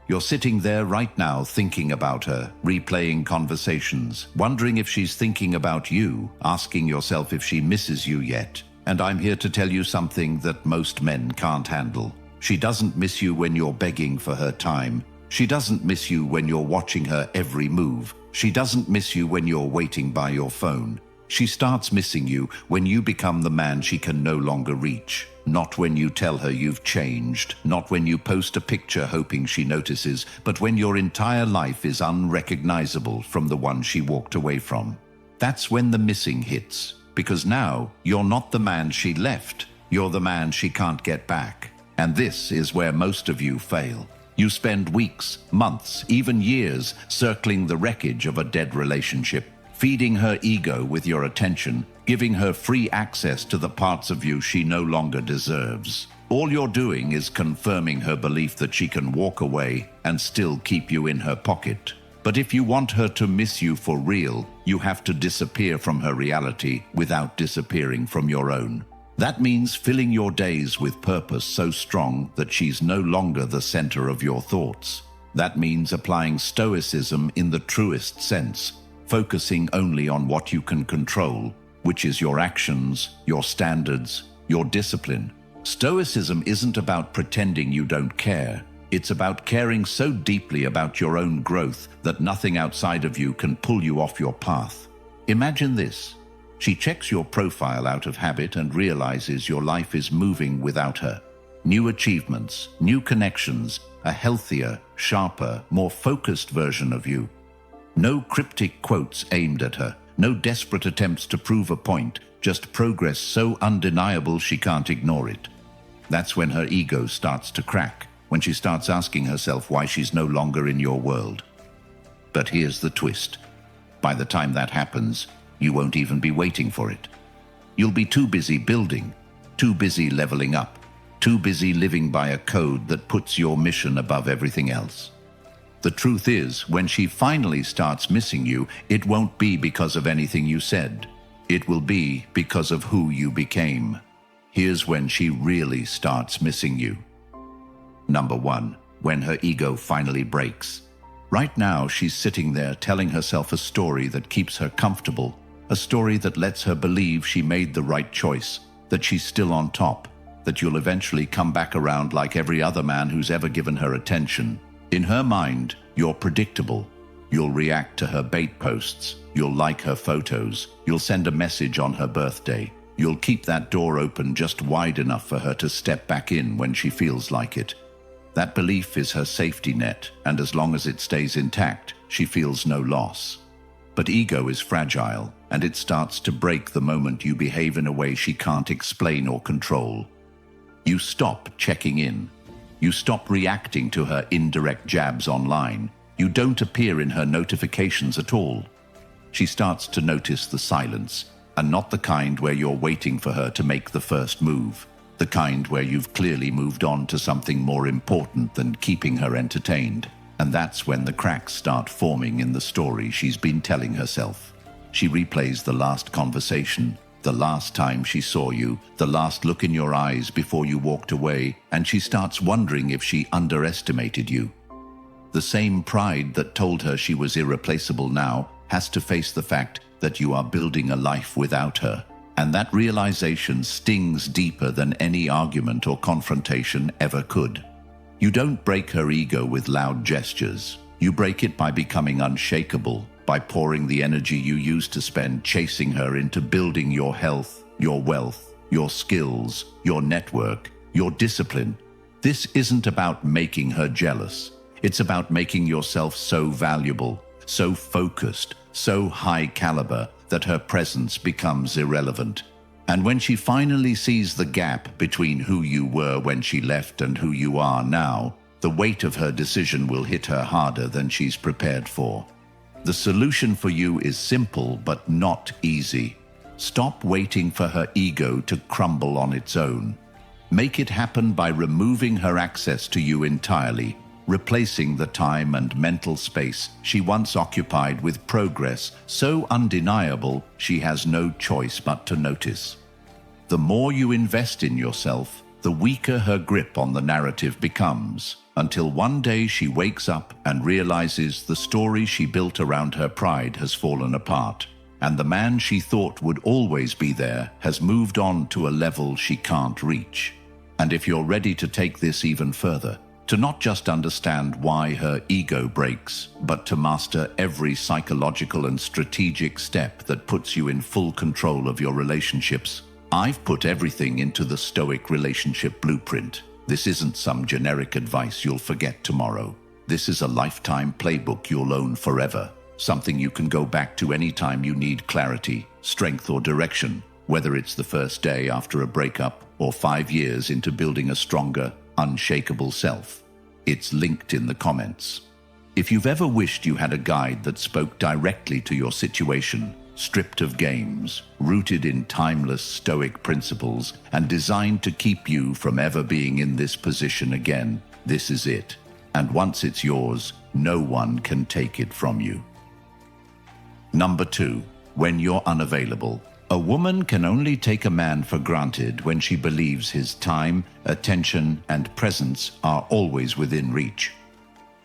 You're sitting there right now thinking about her, replaying conversations, wondering if she's thinking about you, asking yourself if she misses you yet. And I'm here to tell you something that most men can't handle. She doesn't miss you when you're begging for her time. She doesn't miss you when you're watching her every move. She doesn't miss you when you're waiting by your phone. She starts missing you when you become the man she can no longer reach. Not when you tell her you've changed, not when you post a picture hoping she notices, but when your entire life is unrecognizable from the one she walked away from. That's when the missing hits, because now you're not the man she left, you're the man she can't get back. And this is where most of you fail. You spend weeks, months, even years circling the wreckage of a dead relationship, feeding her ego with your attention, giving her free access to the parts of you she no longer deserves. All you're doing is confirming her belief that she can walk away and still keep you in her pocket. But if you want her to miss you for real, you have to disappear from her reality without disappearing from your own. That means filling your days with purpose so strong that she's no longer the center of your thoughts. That means applying Stoicism in the truest sense, focusing only on what you can control, which is your actions, your standards, your discipline. Stoicism isn't about pretending you don't care. It's about caring so deeply about your own growth that nothing outside of you can pull you off your path. Imagine this. She checks your profile out of habit and realizes your life is moving without her. New achievements, new connections, a healthier, sharper, more focused version of you. No cryptic quotes aimed at her, no desperate attempts to prove a point, just progress so undeniable she can't ignore it. That's when her ego starts to crack, when she starts asking herself why she's no longer in your world. But here's the twist. By the time that happens, you won't even be waiting for it. You'll be too busy building, too busy leveling up, too busy living by a code that puts your mission above everything else. The truth is, when she finally starts missing you, it won't be because of anything you said. It will be because of who you became. Here's when she really starts missing you. Number 1, when her ego finally breaks. Right now, she's sitting there telling herself a story that keeps her comfortable, a story that lets her believe she made the right choice, that she's still on top, that you'll eventually come back around like every other man who's ever given her attention. In her mind, you're predictable. You'll react to her bait posts, you'll like her photos, you'll send a message on her birthday. You'll keep that door open just wide enough for her to step back in when she feels like it. That belief is her safety net, and as long as it stays intact, she feels no loss. But ego is fragile, and it starts to break the moment you behave in a way she can't explain or control. You stop checking in. You stop reacting to her indirect jabs online. You don't appear in her notifications at all. She starts to notice the silence, and not the kind where you're waiting for her to make the first move. The kind where you've clearly moved on to something more important than keeping her entertained. And that's when the cracks start forming in the story she's been telling herself. She replays the last conversation, the last time she saw you, the last look in your eyes before you walked away, and she starts wondering if she underestimated you. The same pride that told her she was irreplaceable now has to face the fact that you are building a life without her. And that realization stings deeper than any argument or confrontation ever could. You don't break her ego with loud gestures. You break it by becoming unshakable, by pouring the energy you used to spend chasing her into building your health, your wealth, your skills, your network, your discipline. This isn't about making her jealous. It's about making yourself so valuable, so focused, so high caliber, that her presence becomes irrelevant. And when she finally sees the gap between who you were when she left and who you are now, the weight of her decision will hit her harder than she's prepared for. The solution for you is simple but not easy. Stop waiting for her ego to crumble on its own. Make it happen by removing her access to you entirely, replacing the time and mental space she once occupied with progress so undeniable she has no choice but to notice. The more you invest in yourself, the weaker her grip on the narrative becomes, until one day she wakes up and realizes the story she built around her pride has fallen apart, and the man she thought would always be there has moved on to a level she can't reach. And if you're ready to take this even further, to not just understand why her ego breaks, but to master every psychological and strategic step that puts you in full control of your relationships, I've put everything into the Stoic relationship blueprint. This isn't some generic advice you'll forget tomorrow. This is a lifetime playbook you'll own forever, something you can go back to anytime you need clarity, strength, or direction, whether it's the first day after a breakup or 5 years into building a stronger, unshakable self. It's linked in the comments. If you've ever wished you had a guide that spoke directly to your situation, stripped of games, rooted in timeless Stoic principles, and designed to keep you from ever being in this position again, this is it. And once it's yours, no one can take it from you. Number 2. When you're unavailable. A woman can only take a man for granted when she believes his time, attention, and presence are always within reach.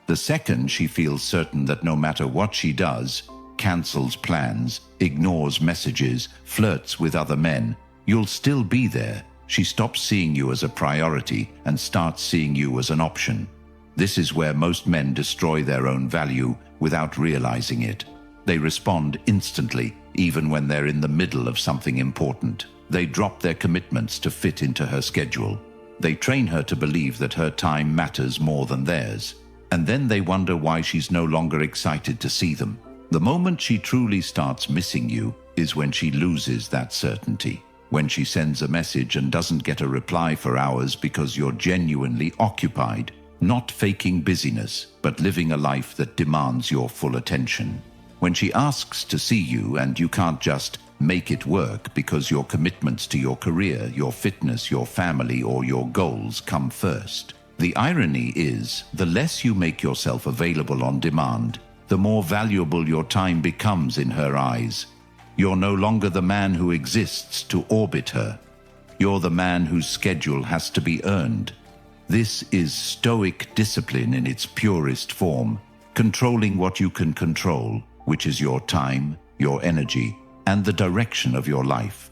The second she feels certain that no matter what she does, cancels plans, ignores messages, flirts with other men, you'll still be there, she stops seeing you as a priority and starts seeing you as an option. This is where most men destroy their own value without realizing it. They respond instantly, even when they're in the middle of something important. They drop their commitments to fit into her schedule. They train her to believe that her time matters more than theirs. And then they wonder why she's no longer excited to see them. The moment she truly starts missing you is when she loses that certainty. When she sends a message and doesn't get a reply for hours because you're genuinely occupied, not faking busyness, but living a life that demands your full attention. When she asks to see you and you can't just make it work because your commitments to your career, your fitness, your family, or your goals come first. The irony is, the less you make yourself available on demand, the more valuable your time becomes in her eyes. You're no longer the man who exists to orbit her. You're the man whose schedule has to be earned. This is Stoic discipline in its purest form, controlling what you can control, which is your time, your energy, and the direction of your life.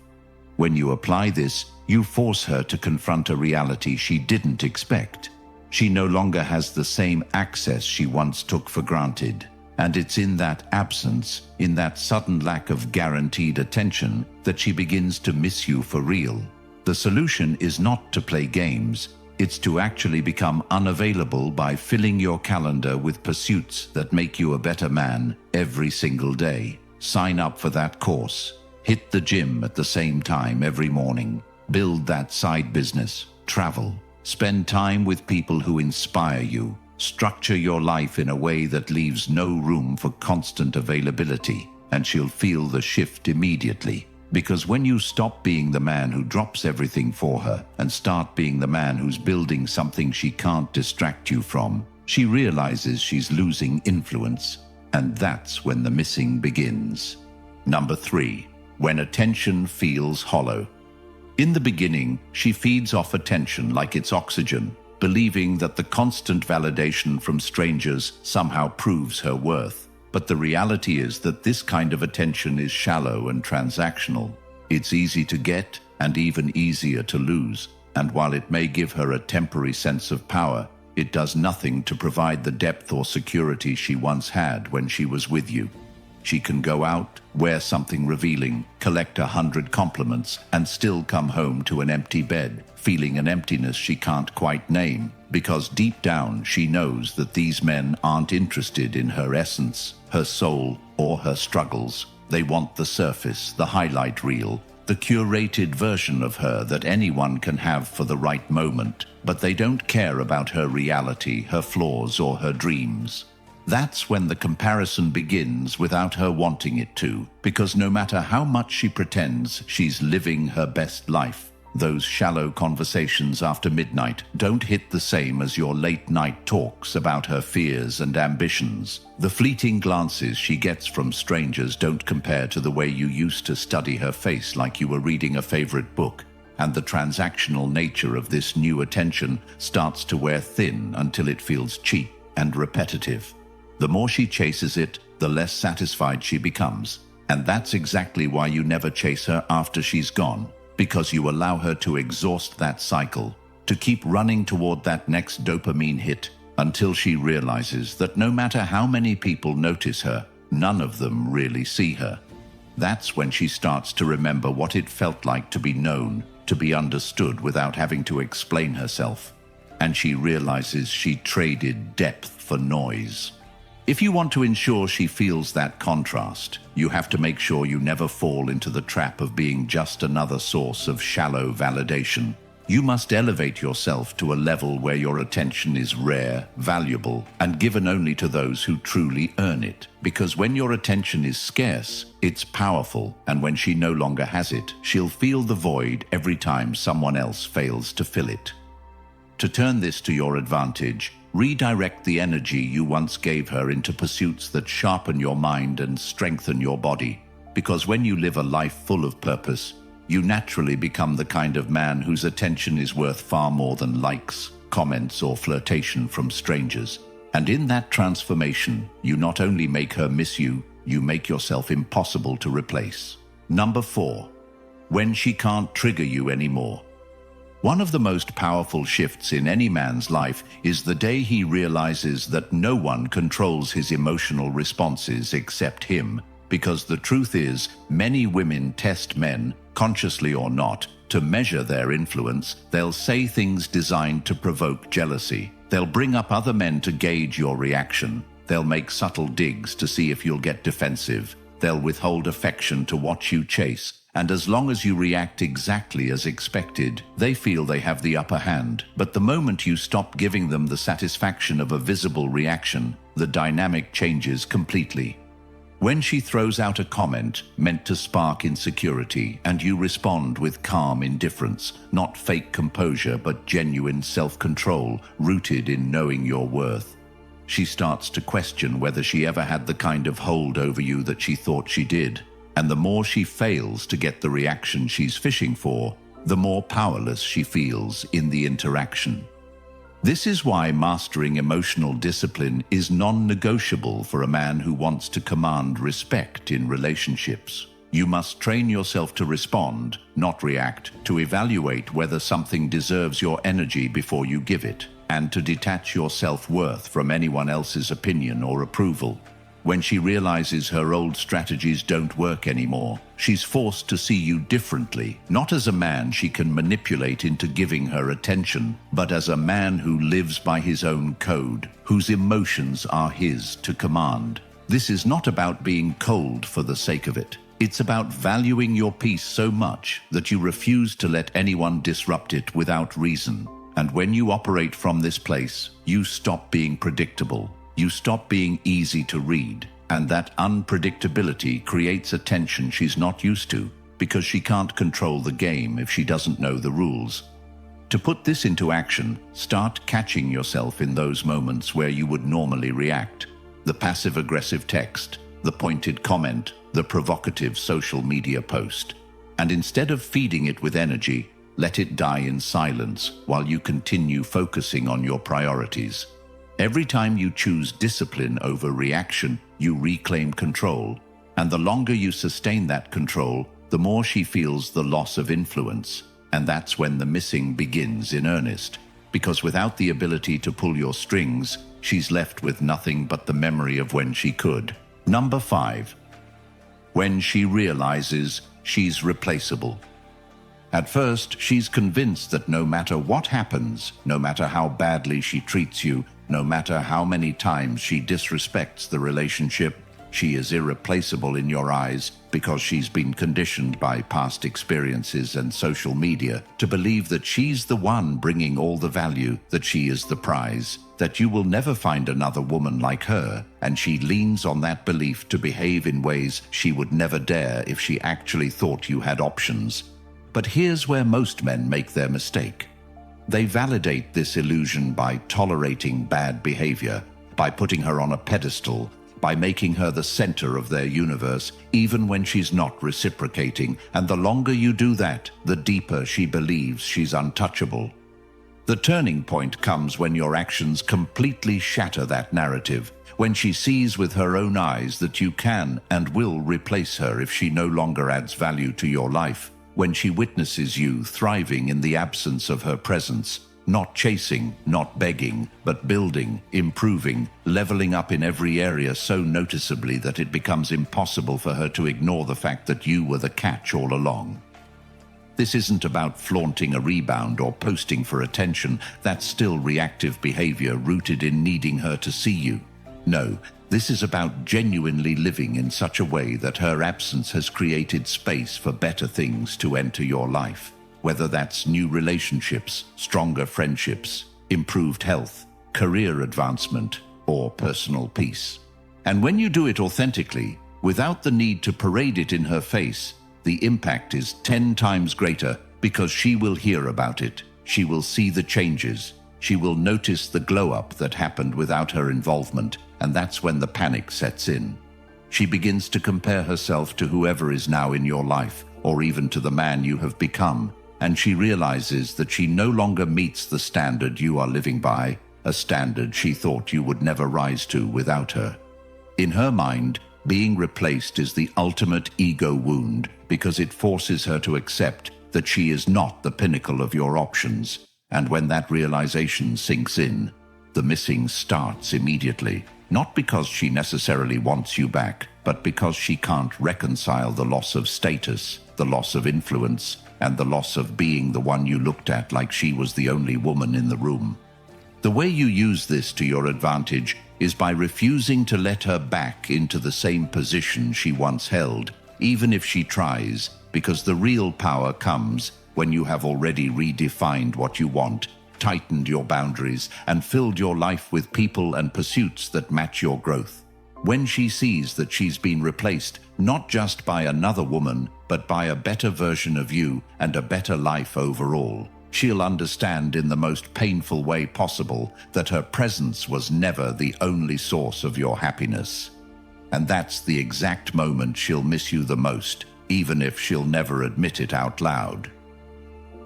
When you apply this, you force her to confront a reality she didn't expect. She no longer has the same access she once took for granted. And it's in that absence, in that sudden lack of guaranteed attention, that she begins to miss you for real. The solution is not to play games. It's to actually become unavailable by filling your calendar with pursuits that make you a better man every single day. Sign up for that course. Hit the gym at the same time every morning. Build that side business. Travel. Spend time with people who inspire you. Structure your life in a way that leaves no room for constant availability, and she'll feel the shift immediately. Because when you stop being the man who drops everything for her and start being the man who's building something she can't distract you from, she realizes she's losing influence, and that's when the missing begins. Number 3. When attention feels hollow. In the beginning, she feeds off attention like it's oxygen, believing that the constant validation from strangers somehow proves her worth. But the reality is that this kind of attention is shallow and transactional. It's easy to get and even easier to lose. And while it may give her a temporary sense of power, it does nothing to provide the depth or security she once had when she was with you. She can go out, wear something revealing, collect 100 compliments, and still come home to an empty bed, feeling an emptiness she can't quite name, because deep down she knows that these men aren't interested in her essence, her soul, or her struggles. They want the surface, the highlight reel, the curated version of her that anyone can have for the right moment, but they don't care about her reality, her flaws, or her dreams. That's when the comparison begins without her wanting it to, because no matter how much she pretends she's living her best life, those shallow conversations after midnight don't hit the same as your late-night talks about her fears and ambitions. The fleeting glances she gets from strangers don't compare to the way you used to study her face like you were reading a favorite book. and the transactional nature of this new attention starts to wear thin until it feels cheap and repetitive. The more she chases it, the less satisfied she becomes. And that's exactly why you never chase her after she's gone, because you allow her to exhaust that cycle, to keep running toward that next dopamine hit until she realizes that no matter how many people notice her, none of them really see her. That's when she starts to remember what it felt like to be known, to be understood without having to explain herself. And she realizes she traded depth for noise. If you want to ensure she feels that contrast, you have to make sure you never fall into the trap of being just another source of shallow validation. You must elevate yourself to a level where your attention is rare, valuable, and given only to those who truly earn it. Because when your attention is scarce, it's powerful, and when she no longer has it, she'll feel the void every time someone else fails to fill it. To turn this to your advantage, redirect the energy you once gave her into pursuits that sharpen your mind and strengthen your body. Because when you live a life full of purpose, you naturally become the kind of man whose attention is worth far more than likes, comments, or flirtation from strangers. And in that transformation, you not only make her miss you, you make yourself impossible to replace. Number 4. When she can't trigger you anymore. One of the most powerful shifts in any man's life is the day he realizes that no one controls his emotional responses except him. Because the truth is, many women test men, consciously or not, to measure their influence. They'll say things designed to provoke jealousy. They'll bring up other men to gauge your reaction. They'll make subtle digs to see if you'll get defensive. They'll withhold affection to watch you chase. And as long as you react exactly as expected, they feel they have the upper hand. But the moment you stop giving them the satisfaction of a visible reaction, the dynamic changes completely. When she throws out a comment meant to spark insecurity, and you respond with calm indifference, not fake composure but genuine self-control rooted in knowing your worth, she starts to question whether she ever had the kind of hold over you that she thought she did. And the more she fails to get the reaction she's fishing for, the more powerless she feels in the interaction. This is why mastering emotional discipline is non-negotiable for a man who wants to command respect in relationships. You must train yourself to respond, not react, to evaluate whether something deserves your energy before you give it, and to detach your self-worth from anyone else's opinion or approval. When she realizes her old strategies don't work anymore, she's forced to see you differently, not as a man she can manipulate into giving her attention, but as a man who lives by his own code, whose emotions are his to command. This is not about being cold for the sake of it. It's about valuing your peace so much that you refuse to let anyone disrupt it without reason. And when you operate from this place, you stop being predictable. You stop being easy to read, and that unpredictability creates a tension she's not used to, because she can't control the game if she doesn't know the rules. To put this into action, start catching yourself in those moments where you would normally react. The passive-aggressive text, the pointed comment, the provocative social media post. And instead of feeding it with energy, let it die in silence while you continue focusing on your priorities. Every time you choose discipline over reaction, you reclaim control. And the longer you sustain that control, the more she feels the loss of influence. And that's when the missing begins in earnest. Because without the ability to pull your strings, she's left with nothing but the memory of when she could. Number 5. When she realizes she's replaceable. At first, she's convinced that no matter what happens, no matter how badly she treats you, no matter how many times she disrespects the relationship, she is irreplaceable in your eyes because she's been conditioned by past experiences and social media to believe that she's the one bringing all the value, that she is the prize, that you will never find another woman like her, and she leans on that belief to behave in ways she would never dare if she actually thought you had options. But here's where most men make their mistake. They validate this illusion by tolerating bad behavior, by putting her on a pedestal, by making her the center of their universe, even when she's not reciprocating, and the longer you do that, the deeper she believes she's untouchable. The turning point comes when your actions completely shatter that narrative, when she sees with her own eyes that you can and will replace her if she no longer adds value to your life, when she witnesses you thriving in the absence of her presence, not chasing, not begging, but building, improving, leveling up in every area so noticeably that it becomes impossible for her to ignore the fact that you were the catch all along. This isn't about flaunting a rebound or posting for attention. That's still reactive behavior rooted in needing her to see you. No, this is about genuinely living in such a way that her absence has created space for better things to enter your life. Whether that's new relationships, stronger friendships, improved health, career advancement, or personal peace. And when you do it authentically, without the need to parade it in her face, the impact is 10 times greater because she will hear about it, she will see the changes, she will notice the glow-up that happened without her involvement, and that's when the panic sets in. She begins to compare herself to whoever is now in your life, or even to the man you have become, and she realizes that she no longer meets the standard you are living by, a standard she thought you would never rise to without her. In her mind, being replaced is the ultimate ego wound because it forces her to accept that she is not the pinnacle of your options, and when that realization sinks in, the missing starts immediately, not because she necessarily wants you back, but because she can't reconcile the loss of status, the loss of influence, and the loss of being the one you looked at like she was the only woman in the room. The way you use this to your advantage is by refusing to let her back into the same position she once held, even if she tries, because the real power comes when you have already redefined what you want, tightened your boundaries, and filled your life with people and pursuits that match your growth. When she sees that she's been replaced, not just by another woman, but by a better version of you and a better life overall, she'll understand in the most painful way possible that her presence was never the only source of your happiness. And that's the exact moment she'll miss you the most, even if she'll never admit it out loud.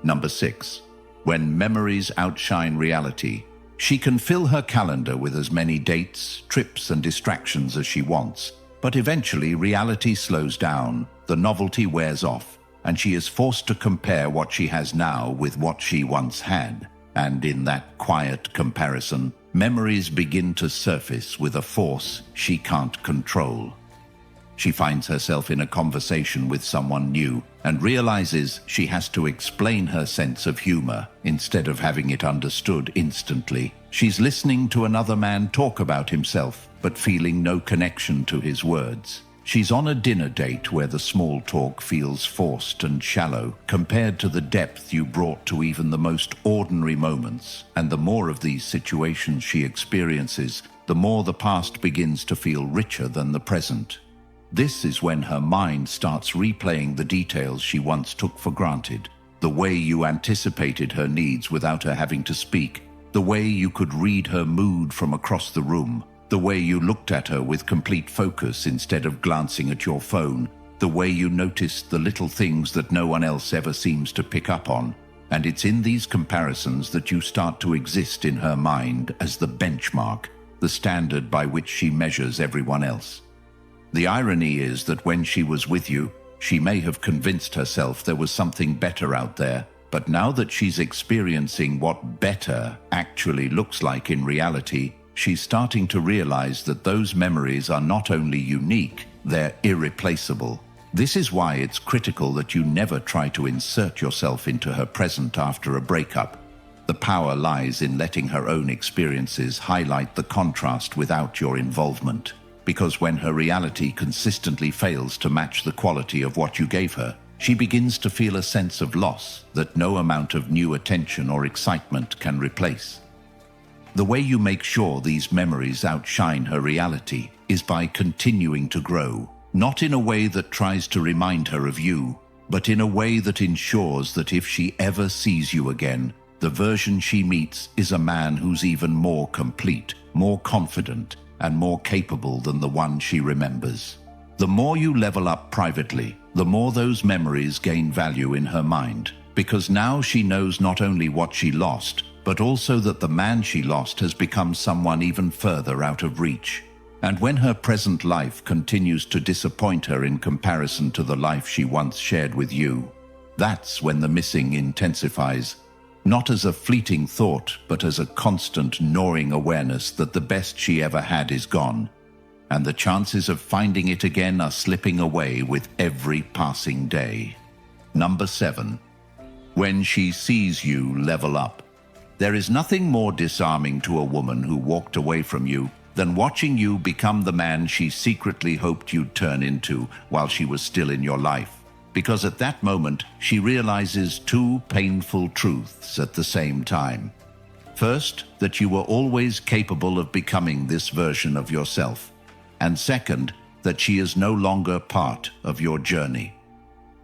Number 6. When memories outshine reality. She can fill her calendar with as many dates, trips, and distractions as she wants, but eventually reality slows down, the novelty wears off, and she is forced to compare what she has now with what she once had. And in that quiet comparison, memories begin to surface with a force she can't control. She finds herself in a conversation with someone new and realizes she has to explain her sense of humor instead of having it understood instantly. She's listening to another man talk about himself, but feeling no connection to his words. She's on a dinner date where the small talk feels forced and shallow compared to the depth you brought to even the most ordinary moments. And the more of these situations she experiences, the more the past begins to feel richer than the present. This is when her mind starts replaying the details she once took for granted. The way you anticipated her needs without her having to speak. The way you could read her mood from across the room. The way you looked at her with complete focus instead of glancing at your phone. The way you noticed the little things that no one else ever seems to pick up on. And it's in these comparisons that you start to exist in her mind as the benchmark, the standard by which she measures everyone else. The irony is that when she was with you, she may have convinced herself there was something better out there, but now that she's experiencing what better actually looks like in reality, she's starting to realize that those memories are not only unique, they're irreplaceable. This is why it's critical that you never try to insert yourself into her present after a breakup. The power lies in letting her own experiences highlight the contrast without your involvement. Because when her reality consistently fails to match the quality of what you gave her, she begins to feel a sense of loss that no amount of new attention or excitement can replace. The way you make sure these memories outshine her reality is by continuing to grow, not in a way that tries to remind her of you, but in a way that ensures that if she ever sees you again, the version she meets is a man who's even more complete, more confident, and more capable than the one she remembers. The more you level up privately, the more those memories gain value in her mind, because now she knows not only what she lost, but also that the man she lost has become someone even further out of reach. And when her present life continues to disappoint her in comparison to the life she once shared with you, that's when the missing intensifies, not as a fleeting thought, but as a constant gnawing awareness that the best she ever had is gone, and the chances of finding it again are slipping away with every passing day. Number 7. When she sees you level up. There is nothing more disarming to a woman who walked away from you than watching you become the man she secretly hoped you'd turn into while she was still in your life. Because at that moment, she realizes two painful truths at the same time. First, that you were always capable of becoming this version of yourself. And second, that she is no longer part of your journey.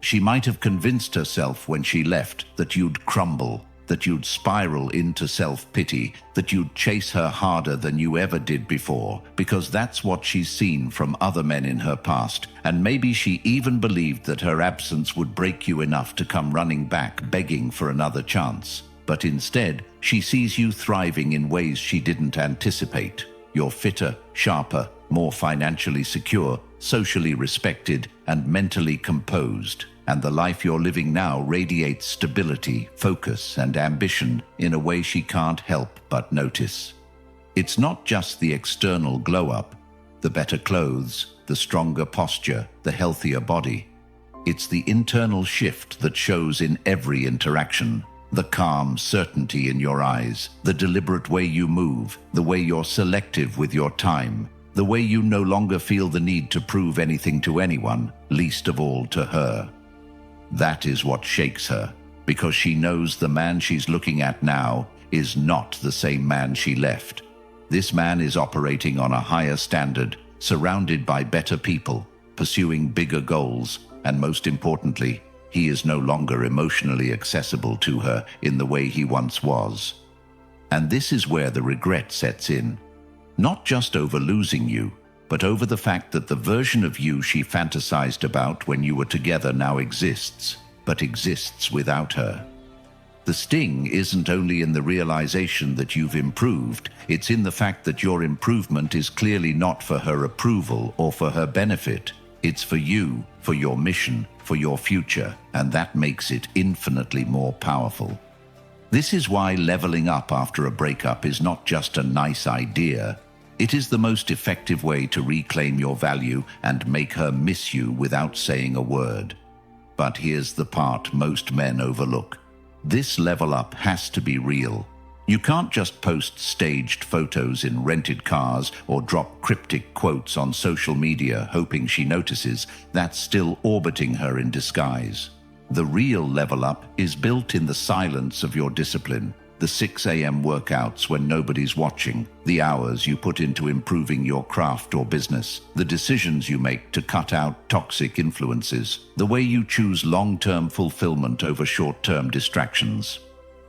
She might have convinced herself when she left that you'd crumble, that you'd spiral into self-pity, that you'd chase her harder than you ever did before, because that's what she's seen from other men in her past, and maybe she even believed that her absence would break you enough to come running back, begging for another chance. But instead, she sees you thriving in ways she didn't anticipate. You're fitter, sharper, more financially secure, socially respected, and mentally composed. And the life you're living now radiates stability, focus, and ambition in a way she can't help but notice. It's not just the external glow-up, the better clothes, the stronger posture, the healthier body. It's the internal shift that shows in every interaction. The calm certainty in your eyes, the deliberate way you move, the way you're selective with your time, the way you no longer feel the need to prove anything to anyone, least of all to her. That is what shakes her, because she knows the man she's looking at now is not the same man she left. This man is operating on a higher standard, surrounded by better people, pursuing bigger goals, and most importantly, he is no longer emotionally accessible to her in the way he once was. And this is where the regret sets in, not just over losing you, but over the fact that the version of you she fantasized about when you were together now exists, but exists without her. The sting isn't only in the realization that you've improved, it's in the fact that your improvement is clearly not for her approval or for her benefit. It's for you, for your mission, for your future, and that makes it infinitely more powerful. This is why leveling up after a breakup is not just a nice idea. It is the most effective way to reclaim your value and make her miss you without saying a word. But here's the part most men overlook. This level up has to be real. You can't just post staged photos in rented cars or drop cryptic quotes on social media hoping she notices. That's still orbiting her in disguise. The real level up is built in the silence of your discipline. The 6 a.m. workouts when nobody's watching, the hours you put into improving your craft or business, the decisions you make to cut out toxic influences, the way you choose long-term fulfillment over short-term distractions.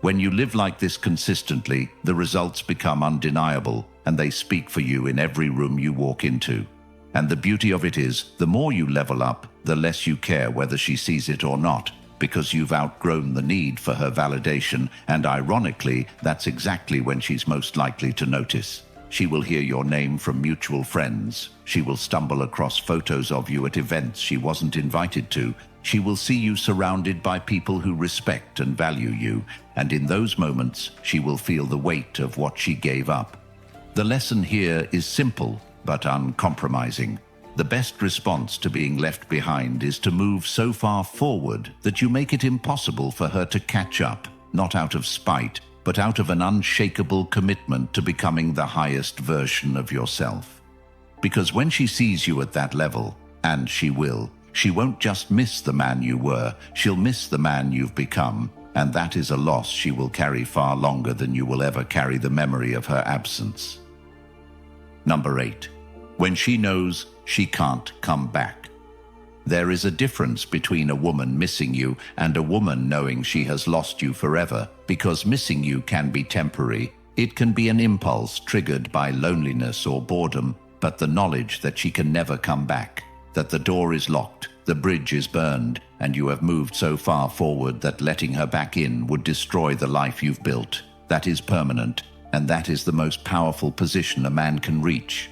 When you live like this consistently, the results become undeniable, and they speak for you in every room you walk into. And the beauty of it is, the more you level up, the less you care whether she sees it or not, because you've outgrown the need for her validation, and ironically, that's exactly when she's most likely to notice. She will hear your name from mutual friends. She will stumble across photos of you at events she wasn't invited to. She will see you surrounded by people who respect and value you, and in those moments, she will feel the weight of what she gave up. The lesson here is simple, but uncompromising. The best response to being left behind is to move so far forward that you make it impossible for her to catch up, not out of spite, but out of an unshakable commitment to becoming the highest version of yourself. Because when she sees you at that level, and she will, she won't just miss the man you were, she'll miss the man you've become, and that is a loss she will carry far longer than you will ever carry the memory of her absence. Number 8. When she knows she can't come back. There is a difference between a woman missing you and a woman knowing she has lost you forever, because missing you can be temporary, It can be an impulse triggered by loneliness or boredom, but the knowledge that she can never come back, that the door is locked, the bridge is burned, and you have moved so far forward that letting her back in would destroy the life you've built. That is permanent, and that is the most powerful position a man can reach.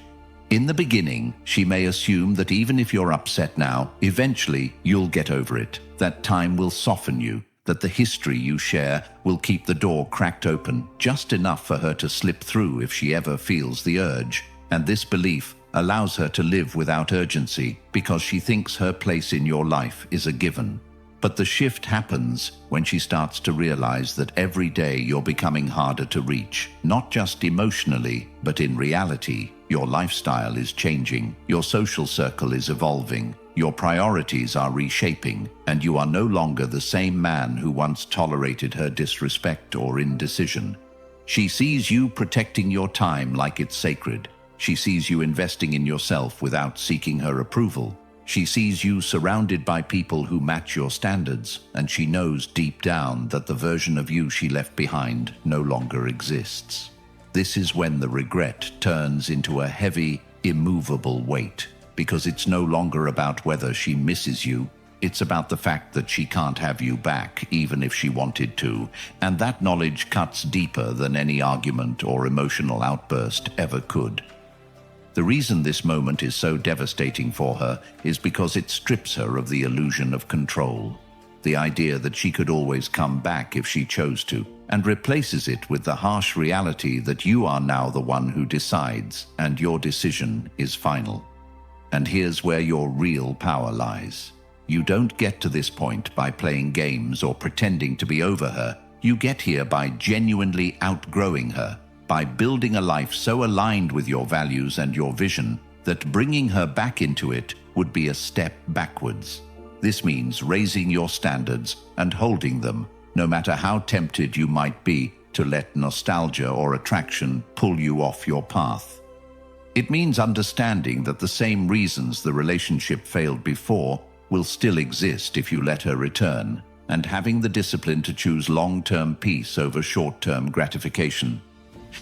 In the beginning, she may assume that even if you're upset now, eventually you'll get over it, that time will soften you, that the history you share will keep the door cracked open, just enough for her to slip through if she ever feels the urge. And this belief allows her to live without urgency because she thinks her place in your life is a given. But the shift happens when she starts to realize that every day you're becoming harder to reach, not just emotionally, but in reality. Your lifestyle is changing, your social circle is evolving, your priorities are reshaping, and you are no longer the same man who once tolerated her disrespect or indecision. She sees you protecting your time like it's sacred. She sees you investing in yourself without seeking her approval. She sees you surrounded by people who match your standards, and she knows deep down that the version of you she left behind no longer exists. This is when the regret turns into a heavy, immovable weight, because it's no longer about whether she misses you. It's about the fact that she can't have you back, even if she wanted to, and that knowledge cuts deeper than any argument or emotional outburst ever could. The reason this moment is so devastating for her is because it strips her of the illusion of control, the idea that she could always come back if she chose to, and replaces it with the harsh reality that you are now the one who decides, and your decision is final. And here's where your real power lies. You don't get to this point by playing games or pretending to be over her. You get here by genuinely outgrowing her, by building a life so aligned with your values and your vision that bringing her back into it would be a step backwards. This means raising your standards and holding them, no matter how tempted you might be to let nostalgia or attraction pull you off your path. It means understanding that the same reasons the relationship failed before will still exist if you let her return, and having the discipline to choose long-term peace over short-term gratification.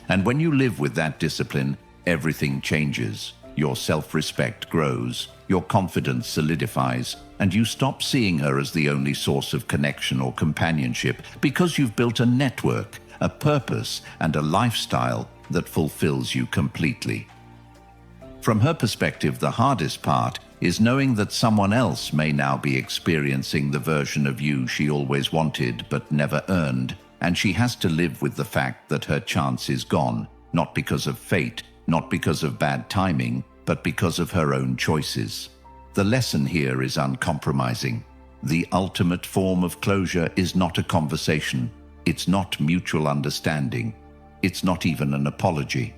And when you live with that discipline, everything changes. Your self-respect grows, your confidence solidifies, and you stop seeing her as the only source of connection or companionship because you've built a network, a purpose, and a lifestyle that fulfills you completely. From her perspective, the hardest part is knowing that someone else may now be experiencing the version of you she always wanted but never earned, and she has to live with the fact that her chance is gone, not because of fate, not because of bad timing, but because of her own choices. The lesson here is uncompromising. The ultimate form of closure is not a conversation. It's not mutual understanding. It's not even an apology.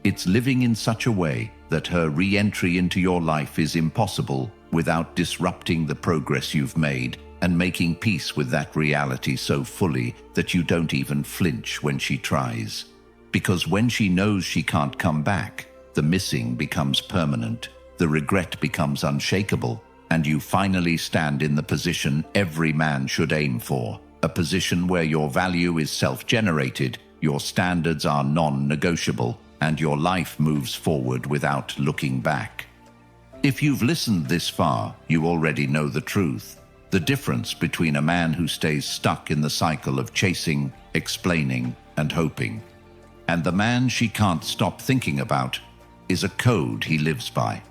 It's living in such a way that her re-entry into your life is impossible without disrupting the progress you've made, and making peace with that reality so fully that you don't even flinch when she tries. Because when she knows she can't come back, the missing becomes permanent, the regret becomes unshakable, and you finally stand in the position every man should aim for, a position where your value is self-generated, your standards are non-negotiable, and your life moves forward without looking back. If you've listened this far, you already know the truth. The difference between a man who stays stuck in the cycle of chasing, explaining, and hoping, and the man she can't stop thinking about, is a code he lives by.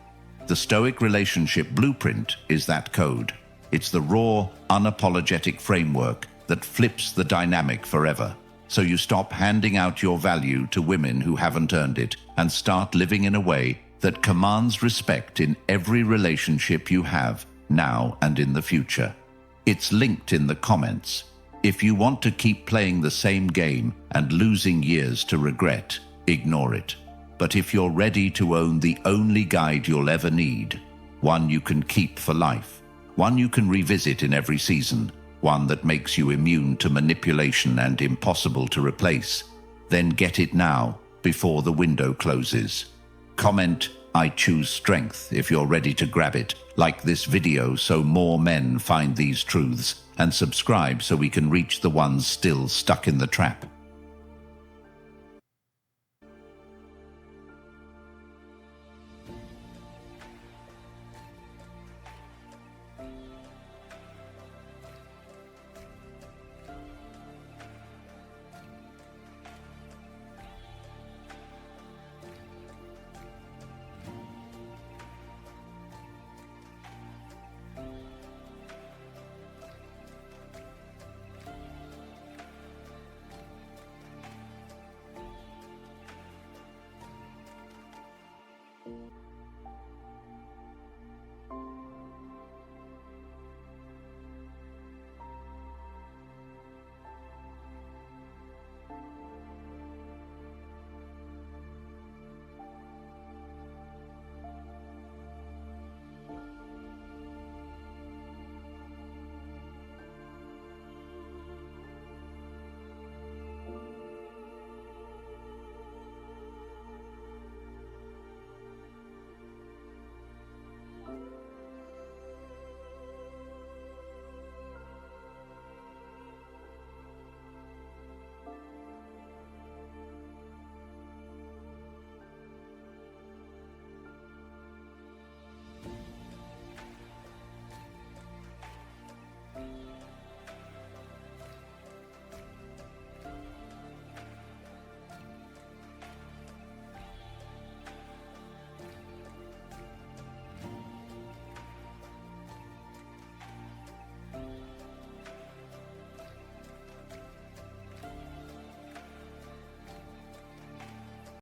The Stoic relationship blueprint is that code. It's the raw, unapologetic framework that flips the dynamic forever. So you stop handing out your value to women who haven't earned it and start living in a way that commands respect in every relationship you have, now and in the future. It's linked in the comments. If you want to keep playing the same game and losing years to regret, ignore it. But if you're ready to own the only guide you'll ever need, one you can keep for life, one you can revisit in every season, one that makes you immune to manipulation and impossible to replace, then get it now, before the window closes. Comment, "I choose strength," if you're ready to grab it. Like this video so more men find these truths, and subscribe so we can reach the ones still stuck in the trap.